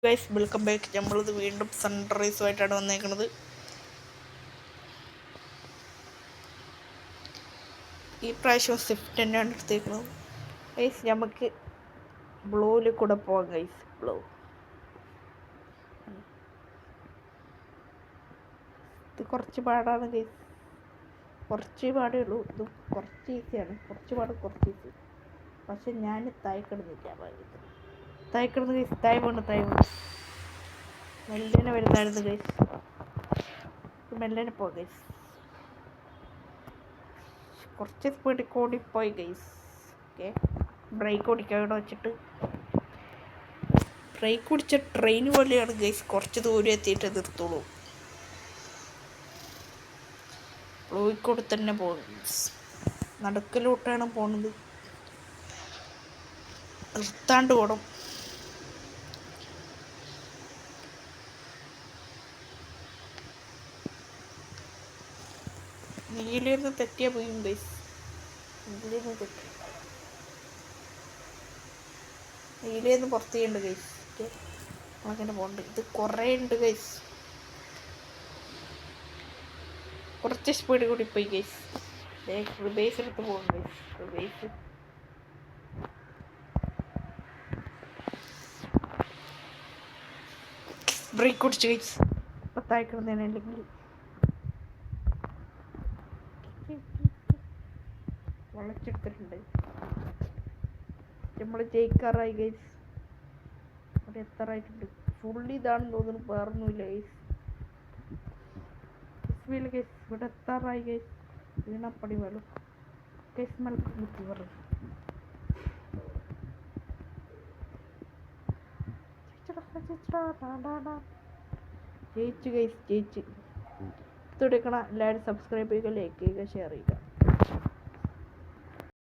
Guys welcome back. നമ്മളിത് വീണ്ടും സൺറൈസുമായിട്ടാണ് വന്നേക്കുന്നത്. ഈ പ്രാവശ്യം സ്വിഫ്റ്റ് തന്നെയാണ് എടുത്തേക്കുന്നത്. ഗൈസ് നമുക്ക് ബ്ലൂവിൽ കൂടെ പോവാം. ഗൈസ് ബ്ലൂ ഇത് കുറച്ച് പാടാണ് ഗൈസ്, കുറച്ച് പാടേ ഉള്ളൂ. ഇത് കുറച്ച് ഈസിയാണ്, കുറച്ച് ഈസി. പക്ഷെ ഞാൻ തായ്ക്കിടന്നില്ല, ഗൈസ്. തായ് വീണ് മെല്ലനെ വരുന്നായിരുന്നു ഗൈസ്. മെല്ലനെ പോ ഗൈസ്. കുറച്ച് സ്പീഡിൽ കൂടിപ്പോയി ഗൈസ്. ഓക്കെ, ബ്രേക്ക് ഓടിക്കാൻ ഇവിടെ വെച്ചിട്ട് ബ്രേക്ക് ഓടിച്ച ട്രെയിൻ പോലെയാണ് ഗൈസ്. കുറച്ച് ദൂരം എത്തിയിട്ട് നിർത്തുള്ളൂ. ബ്ലൂയിക്കൂടെ തന്നെ പോകും. നടുക്കിലോട്ടാണ് പോണത്, നിർത്താണ്ട് പോകണം. നീലേന്ന് തെറ്റിയാ പോയി ഗൈസ്. നീലേന്ന് പുറത്ത് ചെയ്യണ്ട ഗൈസ്. അങ്ങനെ പോകണ്ട. ഇത് കുറേ ഉണ്ട് ഗൈസ്. കുറച്ച് സ്പീഡ് കൂടി പോയി ഗൈസ്. ബേസ് എടുത്ത് പോകും ഗൈസ്. ബേസ് ബ്രേക്ക് കുടിച്ച് ഗൈസ്. പത്തായിക്കിടന്നതിനല്ലെങ്കിൽ വളച്ചെടുത്തിട്ടുണ്ട്. നമ്മൾ ജയിക്കാറായി ഗൈസ്. അവിടെ എത്താറായിട്ടുണ്ട്. ഫുള്ളി ഇതാണെന്ന് തോന്നുന്നു, വേറൊന്നുമില്ല ഗൈസ്. ഗൈസ് ഇവിടെ എത്താറായി ഗൈസ്. വീണപ്പടി വേണം ഗൈസ്. മലക്ക് കുത്തി പറഞ്ഞു ജയിച്ചു ഗൈസ്, ജയിച്ച്. തുടക്കണം. എല്ലാവരും സബ്സ്ക്രൈബ് ചെയ്യുക, ലൈക്ക് ചെയ്യുക, ഷെയർ ചെയ്യുക.